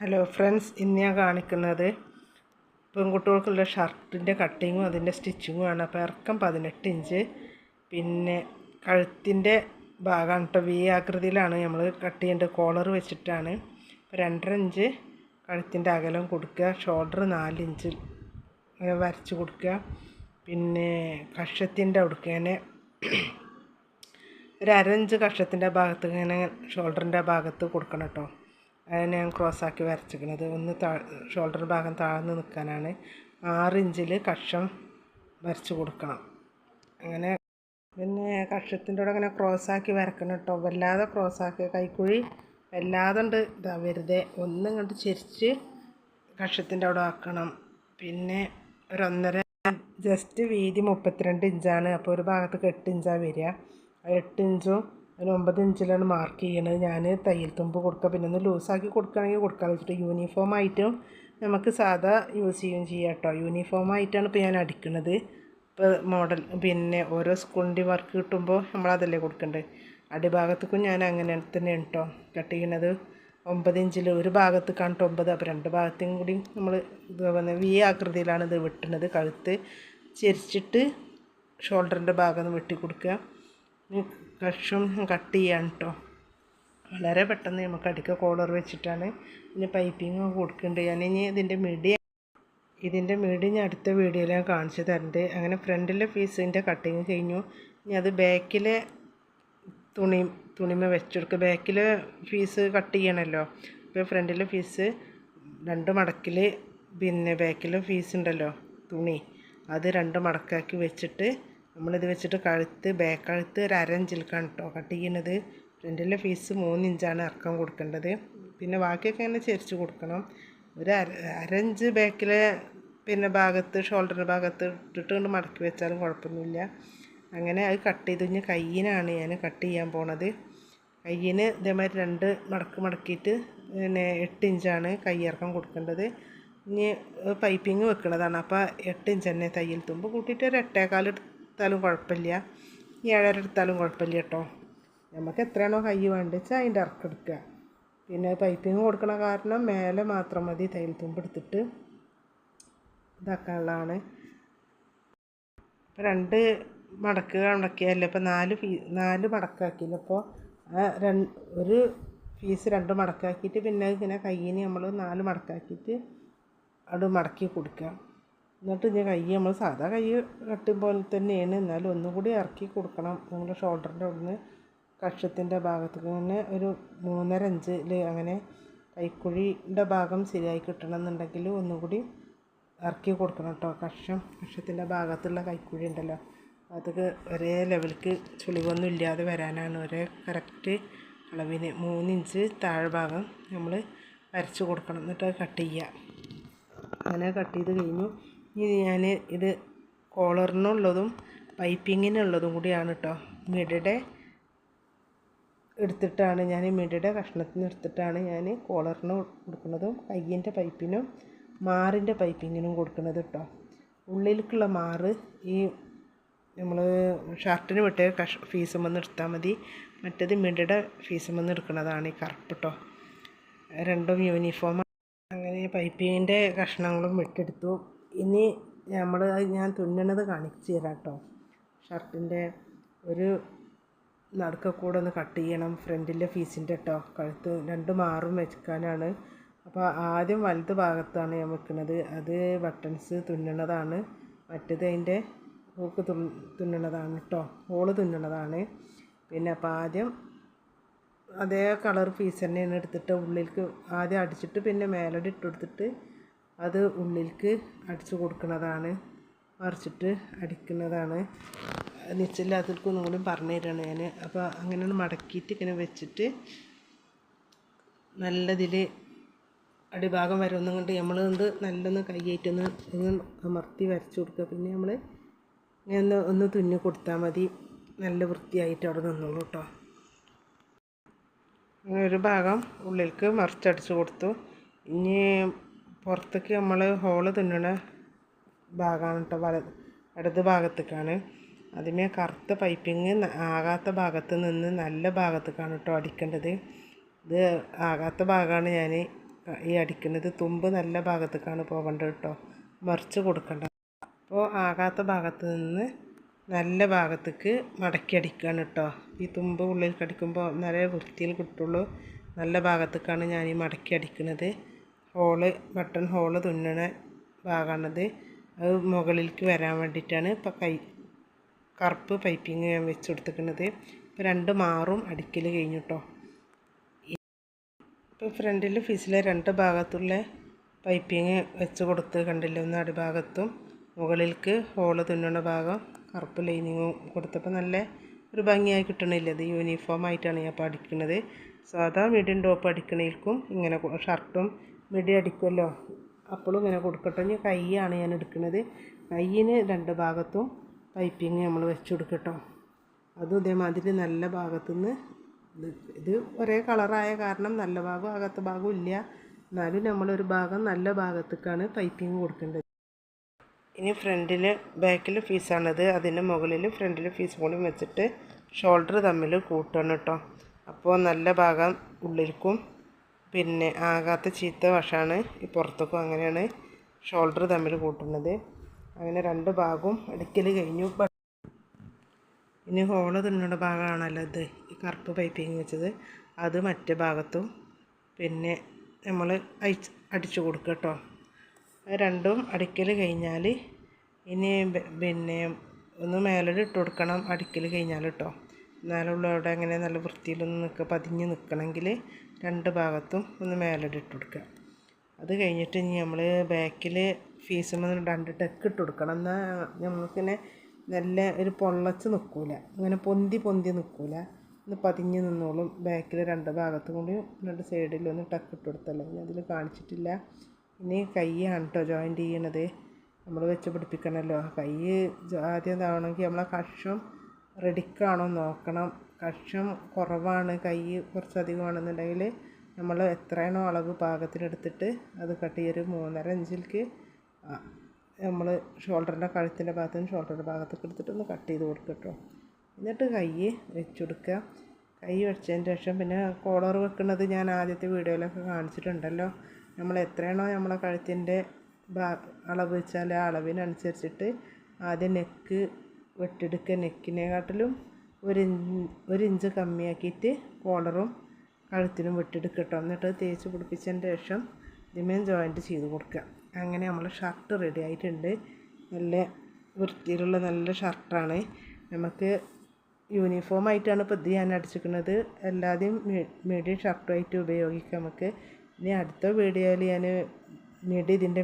Hello friends, ഇന്ന് ഞാൻ കാണിക്കുന്നത് പെൺകുട്ടികൾക്കുള്ള ഷർട്ടിൻ്റെ കട്ടിങ്ങും അതിൻ്റെ സ്റ്റിച്ചിങ്ങുമാണ്. അപ്പോൾ ഇറക്കം 18 ഇഞ്ച്, പിന്നെ കഴുത്തിൻ്റെ ഭാഗമാണ് കേട്ടോ. വി ആകൃതിയിലാണ് നമ്മൾ കട്ട് ചെയ്യേണ്ടത്. കോളർ വെച്ചിട്ടാണ്. 2.5 ഇഞ്ച് കഴുത്തിൻ്റെ അകലം കൊടുക്കുക. ഷോൾഡർ 4 ഇഞ്ച് വരച്ച് കൊടുക്കുക. പിന്നെ കക്ഷത്തിൻ്റെ അവിടേക്ക് ഇങ്ങനെ ഒരു 1/2 ഇഞ്ച് കക്ഷത്തിൻ്റെ ഭാഗത്ത് ഇങ്ങനെ ഷോൾഡറിൻ്റെ ഭാഗത്ത് കൊടുക്കണം കേട്ടോ. അതിനെ ഞാൻ ക്രോസാക്കി വരച്ചിരിക്കുന്നത്. ഷോൾഡർ ഭാഗം താഴ്ന്ന് നിൽക്കാനാണ്. 6 ഇഞ്ചിൽ കക്ഷം വരച്ച് കൊടുക്കണം. അങ്ങനെ പിന്നെ കക്ഷത്തിൻ്റെ കൂടെ അങ്ങനെ ക്രോസാക്കി വരക്കണം കേട്ടോ. വല്ലാതെ ക്രോസാക്കി കൈക്കുഴി വല്ലാതെ ഉണ്ട് വെറുതെ ഒന്നും കണ്ട് ചെരിച്ച് കക്ഷത്തിൻ്റെ അവിടെ ആക്കണം. പിന്നെ ഒരു 1.5 ജസ്റ്റ് വീതി 32 ഇഞ്ചാണ്. അപ്പോൾ ഒരു ഭാഗത്തേക്ക് 8 ഇഞ്ചാണ് വരിക. 8 ഇഞ്ചും ഒരു 9 ഇഞ്ചിലാണ് മാർക്ക് ചെയ്യണത്. ഞാൻ തയ്യൽ തുമ്പ് കൊടുക്കുക. പിന്നെ ഒന്ന് ലൂസാക്കി കൊടുക്കുകയാണെങ്കിൽ കൊടുക്കാൻ വെച്ചിട്ട് യൂണിഫോമായിട്ടും നമുക്ക് സാധാ യൂസ് ചെയ്യുകയും ചെയ്യാം കേട്ടോ. യൂണിഫോമായിട്ടാണ് ഇപ്പോൾ ഞാൻ അടിക്കുന്നത്. ഇപ്പോൾ മോഡൽ പിന്നെ ഓരോ സ്കൂളിൻ്റെ വർക്ക് കിട്ടുമ്പോൾ നമ്മളതല്ലേ കൊടുക്കേണ്ടത്. അടിഭാഗത്തേക്കും ഞാൻ അങ്ങനെ തന്നെയാണ് കേട്ടോ കട്ട് ചെയ്യണത്. 9 ഇഞ്ചിൽ ഒരു ഭാഗത്ത് കണ്ടിട്ട് 9, അപ്പോൾ 2 ഭാഗത്തും കൂടി നമ്മൾ ഇത് വി ആകൃതിയിലാണ് ഇത് വെട്ടുന്നത്. കഴുത്ത് ചെരിച്ചിട്ട് ഷോൾഡറിൻ്റെ ഭാഗം വെട്ടി കൊടുക്കുക. കക്ഷം കട്ട് ചെയ്യാൻ കേട്ടോ. വളരെ പെട്ടെന്ന് നമുക്ക് അടിക്കുക. കോളർ വെച്ചിട്ടാണ്. പിന്നെ പൈപ്പിങ് കൊടുക്കുന്നുണ്ട്. ഞാനിനി ഇതിൻ്റെ മിടി ഞാൻ അടുത്ത വീഡിയോയിൽ ഞാൻ കാണിച്ചു തരുന്നുണ്ട്. അങ്ങനെ ഫ്രണ്ടിലെ പീസിൻ്റെ കട്ടിങ് കഴിഞ്ഞു. ഇനി അത് ബാക്കിലെ തുണിമ വെച്ചെടുക്കുക. ബാക്കിലെ പീസ് കട്ട് ചെയ്യണമല്ലോ. ഇപ്പോൾ ഫ്രണ്ടിലെ പീസ് 2 മടക്കിൽ, പിന്നെ ബാക്കിലെ പീസ് ഉണ്ടല്ലോ തുണി, അത് 2 മടക്കാക്കി വെച്ചിട്ട് നമ്മളിത് വെച്ചിട്ട് ബാക്ക് കഴുത്ത് ഒരു 1/2 ഇഞ്ചിലേക്കാണ് കേട്ടോ കട്ട് ചെയ്യുന്നത്. ഫ്രണ്ടിലെ പീസ് 3 ഇഞ്ചാണ് ഇറക്കം കൊടുക്കേണ്ടത്. പിന്നെ ബാക്കിയൊക്കെ ഇങ്ങനെ ചെരിച്ച് കൊടുക്കണം. ഒരു 1/2 ഇഞ്ച് ബാക്കിലെ പിന്നെ ഭാഗത്ത് ഷോൾഡറിൻ്റെ ഭാഗത്ത് ഇട്ടിട്ട് കൊണ്ട് മടക്കി വെച്ചാലും കുഴപ്പമൊന്നുമില്ല. അങ്ങനെ അത് കട്ട് ചെയ്ത് കഴിഞ്ഞ് കയ്യിനാണ് ഞാൻ കട്ട് ചെയ്യാൻ പോണത്. കയ്യിന് ഇതേമാതിരി 2 മടക്കിയിട്ട് പിന്നെ 8 ഇഞ്ചാണ് കയ്യിറക്കം കൊടുക്കേണ്ടത്. ഇനി പൈപ്പിങ് വെക്കുന്നതാണ്. അപ്പോൾ 8 ഇഞ്ച് തന്നെ തയ്യൽ തുമ്പ് കൂട്ടിയിട്ട് ഒരു 8.25 എടുത്താലും കുഴപ്പമില്ല. 7.5 എടുത്താലും കുഴപ്പമില്ല കേട്ടോ. നമുക്ക് എത്രയാണോ കൈ വേണ്ടത് വെച്ചാൽ അതിൻ്റെ ഇറക്കം എടുക്കുക. പിന്നെ പൈപ്പിങ് കൊടുക്കണ കാരണം മേലെ മാത്രം മതി തയ്യൽ തുമ്പ് എടുത്തിട്ട് ഇതാക്കാനുള്ളതാണ്. ഇപ്പോൾ 2 മടക്കിയല്ലേ, ഇപ്പോൾ 4 മടക്കാക്കിയില്ല. അപ്പോൾ ഒരു പീസ് 2 മടക്കാക്കിയിട്ട് പിന്നെ ഇങ്ങനെ കയ്യിന് നമ്മൾ 4 മടക്കാക്കിയിട്ട് അത് മടക്കി കൊടുക്കുക. എന്നിട്ട് ഇനി കൈ നമ്മൾ സാധാ കൈ കട്ടും പോലെ തന്നെയാണ്, എന്നാലും ഒന്നും കൂടി ഇറക്കി കൊടുക്കണം. നമ്മുടെ ഷോൾഡറിൻ്റെ അവിടുന്ന് കക്ഷത്തിൻ്റെ ഭാഗത്തേക്ക് തന്നെ ഒരു 3.5 ഇഞ്ചിൽ അങ്ങനെ കൈക്കുഴിയുടെ ഭാഗം ശരിയായി കിട്ടണമെന്നുണ്ടെങ്കിൽ ഒന്നുകൂടി ഇറക്കി കൊടുക്കണം കേട്ടോ. കക്ഷത്തിൻ്റെ ഭാഗത്തുള്ള കൈക്കുഴി ഉണ്ടല്ലോ, അതൊക്കെ ഒരേ ലെവലിക്ക് ചുളിവൊന്നും ഇല്ലാതെ വരാനാണ്. ഒരേ കറക്റ്റ് അളവിന് 3 ഇഞ്ച് താഴെ ഭാഗം നമ്മൾ വരച്ച് കൊടുക്കണം. എന്നിട്ട് അത് കട്ട് ചെയ്യുക. അങ്ങനെ കട്ട് ചെയ്ത് കഴിഞ്ഞു. ഇനി ഞാൻ ഇത് കോളറിനുള്ളതും പൈപ്പിങ്ങിനുള്ളതും കൂടിയാണ് കേട്ടോ. മിഡിയുടെ എടുത്തിട്ടാണ് ഞാൻ മിഡിയുടെ കഷ്ണത്തിന് എടുത്തിട്ടാണ് ഞാൻ കോളറിന് കൊടുക്കുന്നതും കയ്യിൻ്റെ പൈപ്പിനും മാറിൻ്റെ പൈപ്പിങ്ങിനും കൊടുക്കുന്നത് കേട്ടോ. ഉള്ളിലേക്കുള്ള മാറ് ഈ നമ്മൾ ഷർട്ടിന് വിട്ട ഫീസും വന്ന് എടുത്താൽ മതി. മറ്റേത് മിഡിയുടെ ഫീസും വന്ന് എടുക്കുന്നതാണ് ഈ കറുപ്പ് കേട്ടോ. രണ്ടും യൂണിഫോം. അങ്ങനെ പൈപ്പിങ്ങിൻ്റെ കഷ്ണങ്ങളും വിട്ടെടുത്തു. ഇനി ഞാൻ തുന്നണത് കാണിച്ചു തരാം കേട്ടോ. ഷർട്ടിൻ്റെ ഒരു നടുക്ക കൂടെ ഒന്ന് കട്ട് ചെയ്യണം. ഫ്രണ്ടിലെ പീസിൻ്റെ കേട്ടോ. കഴുത്ത് 2 മാറും വെക്കാനാണ്. അപ്പോൾ ആദ്യം വലത് ഭാഗത്താണ് ഞാൻ വെക്കുന്നത്. അത് ബട്ടൺസ് തുന്നണതാണ്. മറ്റേത് അതിൻ്റെ ഹൂക്ക് തുന്നണതാണ് കേട്ടോ. ഹോള് തുന്നണതാണ്. പിന്നെ അപ്പോൾ ആദ്യം അതേ കളർ പീസ് തന്നെയാണ് എടുത്തിട്ട് ഉള്ളിലേക്ക് ആദ്യം അടിച്ചിട്ട് പിന്നെ മേലോട്ട് ഇട്ട് കൊടുത്തിട്ട് അത് ഉള്ളിലേക്ക് അടിച്ചു കൊടുക്കുന്നതാണ്. മറിച്ചിട്ട് അടിക്കുന്നതാണ്. നിശ്ചയില്ലാത്തവർക്കും ഒന്നും കൂടി പറഞ്ഞു തരാണ് ഞാൻ. അപ്പോൾ അങ്ങനെ മടക്കിയിട്ട് ഇങ്ങനെ വെച്ചിട്ട് നല്ലതിൽ അടിഭാഗം വരെ ഒന്നും കൊണ്ട് നമ്മൾ നല്ലൊന്ന് കൈയായിട്ടൊന്ന് അമർത്തി വരച്ച് കൊടുക്കുക. പിന്നെ നമ്മൾ ഇങ്ങനെ ഒന്ന് തുന്നി കൊടുത്താൽ മതി. നല്ല വൃത്തിയായിട്ട് അവിടെ നിന്നോളൂ കേട്ടോ. അങ്ങനെ ഒരു ഭാഗം ഉള്ളിലേക്ക് മറിച്ചടിച്ച് കൊടുത്തു. ഇനി പുറത്തേക്ക് നമ്മൾ ഹോള് തുന്നണ ഭാഗമാണ് കേട്ടോ. ഇടത് ഭാഗത്തേക്കാണ്. അതിനെ കറുത്ത പൈപ്പിങ് ആകാത്ത ഭാഗത്ത് നിന്ന് നല്ല ഭാഗത്തേക്കാണ് കേട്ടോ അടിക്കേണ്ടത്. ഇത് ആകാത്ത ഭാഗമാണ് ഞാൻ ഈ അടിക്കുന്നത്. തുമ്പ് നല്ല ഭാഗത്തേക്കാണ് പോകേണ്ടത് കേട്ടോ, മറിച്ച് കൊടുക്കണ്ട. അപ്പോൾ ആകാത്ത ഭാഗത്ത് നിന്ന് നല്ല ഭാഗത്തേക്ക് മടക്കി അടിക്കുകയാണ് കേട്ടോ. ഈ തുമ്പ് ഉള്ളിൽ കടിക്കുമ്പോൾ നല്ല വൃത്തിയിൽ കിട്ടുള്ളൂ. നല്ല ഭാഗത്തേക്കാണ് ഞാൻ ഈ മടക്കി അടിക്കുന്നത്. ബട്ടൺ ഹോള് തുന്നണ ഭാഗമാണത്. അത് മുകളിലേക്ക് വരാൻ വേണ്ടിയിട്ടാണ് ഇപ്പോൾ കറുപ്പ് പൈപ്പിങ് ഞാൻ വെച്ച് കൊടുത്തിരിക്കുന്നത്. ഇപ്പോൾ 2 മാറും അടിക്കൽ കഴിഞ്ഞു കേട്ടോ. ഇപ്പോൾ ഫ്രണ്ടിൽ ഫീസിലെ 2 ഭാഗത്തുള്ള പൈപ്പിങ് വെച്ച് കൊടുത്ത് കണ്ടില്ല. ഒന്ന് അടിഭാഗത്തും മുകളിലേക്ക് ഹോള് തുന്നണ ഭാഗം കറുപ്പ് ലൈനിങ്ങും കൊടുത്തപ്പോൾ നല്ല ഒരു ഭംഗിയായി കിട്ടണില്ല. ഇത് യൂണിഫോം ആയിട്ടാണ് ഞാൻ ഇപ്പോൾ അടിക്കുന്നത്. സാധാ മിഡിയും ടോപ്പ് അടിക്കണേൽക്കും ഇങ്ങനെ ഷർട്ടും മിഡി അടിക്കുമല്ലോ, അപ്പോഴും ഇങ്ങനെ കൊടുക്കട്ടെ. ഇനി കൈയാണ് ഞാൻ എടുക്കുന്നത്. കൈയിന് 2 ഭാഗത്തും പൈപ്പിങ് നമ്മൾ വെച്ച് കൊടുക്കട്ടോ. അതും ഇതേമാതിരി നല്ല ഭാഗത്തുനിന്ന് ഇത് ഒരേ കളറായ കാരണം നല്ല ഭാഗവും ആകാത്ത ഭാഗവും ഇല്ല. എന്നാലും നമ്മളൊരു ഭാഗം നല്ല ഭാഗത്തേക്കാണ് പൈപ്പിങ് കൊടുക്കേണ്ടത്. ഇനി ബാക്കിൽ പീസാണത്. അതിന് മുകളിൽ ഫ്രണ്ടിൽ പീസ് കൂടി വെച്ചിട്ട് ഷോൾഡർ തമ്മിൽ കൂട്ടണം കേട്ടോ. അപ്പോൾ നല്ല ഭാഗം ഉള്ളിലേക്കും പിന്നെ ആകാത്ത ചീത്ത വശമാണ് ഈ പുറത്തേക്കും. അങ്ങനെയാണ് ഷോൾഡർ തമ്മിൽ കൂട്ടുന്നത്. അങ്ങനെ 2 ഭാഗവും അടിക്കൽ കഴിഞ്ഞു. ഇനി ഹോള് തുന്നണ ഭാഗമാണല്ലോ ഇത്, ഈ കറുപ്പ് പൈപ്പിങ് വെച്ചത്. അത് മറ്റേ ഭാഗത്തും പിന്നെ നമ്മൾ അടിച്ചു കൊടുക്കുക കേട്ടോ. രണ്ടും അടിക്കൽ കഴിഞ്ഞാൽ ഇനി പിന്നെ ഒന്ന് മേലോട്ട് ഇട്ട് കൊടുക്കണം അടിക്കൽ കഴിഞ്ഞാൽ കേട്ടോ. എന്നാലുള്ള അവിടെ അങ്ങനെ നല്ല വൃത്തിയിലൊന്ന് പതിഞ്ഞ് നിൽക്കണമെങ്കിൽ 2 ഭാഗത്തും ഒന്ന് മേലോട്ട് ഇട്ട് കൊടുക്കുക. അത് കഴിഞ്ഞിട്ട് ഇനി നമ്മൾ ബാക്കിൽ ഫീസുമ്പോൾ 2 ടെക്ക് ഇട്ട് കൊടുക്കണം. എന്നാൽ നമുക്കിങ്ങനെ നല്ല ഒരു പൊള്ളച്ച് നിൽക്കില്ല, അങ്ങനെ പൊന്തി നിൽക്കില്ല, ഒന്ന് പതിഞ്ഞ് നിന്നോളും. ബാക്കിൽ 2 ഭാഗത്തും കൂടി 2 സൈഡിലൊന്ന് ടക്ക് ഇട്ട് കൊടുത്തല്ലോ. ഇനി അതിൽ കാണിച്ചിട്ടില്ല. ഇനി കൈയാണ് കേട്ടോ ജോയിൻറ്റ് ചെയ്യണത്. നമ്മൾ വെച്ച് പിടിപ്പിക്കണമല്ലോ. കൈ ആദ്യം ഇതാവണമെങ്കിൽ നമ്മളെ കഷം റെഡിക്കാണോ നോക്കണം. കഷം കുറവാണ്, കൈ കുറച്ചധികമാണെന്നുണ്ടെങ്കിൽ നമ്മൾ എത്രയാണോ അളവ് പാകത്തിനെടുത്തിട്ട് അത് കട്ട് ചെയ്യൊരു 3.5 ഇഞ്ചിലേക്ക് നമ്മൾ ഷോൾഡറിൻ്റെ കഴുത്തിൻ്റെ ഭാഗത്ത് നിന്ന് ഷോൾഡറിൻ്റെ ഭാഗത്തൊക്കെ എടുത്തിട്ട് ഒന്ന് കട്ട് ചെയ്ത് കൊടുക്കുക കേട്ടോ. എന്നിട്ട് കൈ വെച്ച് കൊടുക്കുക. കൈ വെച്ചതിന് ശേഷം പിന്നെ കോളർ വെക്കുന്നത് ഞാൻ ആദ്യത്തെ വീഡിയോയിലൊക്കെ കാണിച്ചിട്ടുണ്ടല്ലോ. നമ്മൾ എത്രയാണോ നമ്മളെ കഴുത്തിൻ്റെ അളവ് വെച്ചാൽ ആ അളവിനനുസരിച്ചിട്ട് ആദ്യം നെക്ക് വെട്ടിയെടുക്കുക. നെക്കിനെക്കാട്ടിലും 1 ഇഞ്ച് കമ്മിയാക്കിയിട്ട് കോളറും കഴുത്തിനും വെട്ടിയെടുക്കുക കേട്ടോ. എന്നിട്ട് തേച്ച് പിടിപ്പിച്ചതിന് ശേഷം ഇതിമേൽ ജോയിൻറ്റ് ചെയ്ത് കൊടുക്കുക. അങ്ങനെ നമ്മൾ ഷർട്ട് റെഡി ആയിട്ടുണ്ട്. നല്ല വൃത്തിയിലുള്ള നല്ല ഷർട്ടാണ്. നമുക്ക് യൂണിഫോം ആയിട്ടാണ് ഇപ്പോൾ ഇത് ഞാൻ അടിച്ചിരിക്കുന്നത്. എല്ലാവരും മിഡി ഷർട്ടുമായിട്ട് ഉപയോഗിക്കാം നമുക്ക്. ഇനി അടുത്ത വീഡിയോയിൽ ഞാൻ മിഡി ഇതിൻ്റെ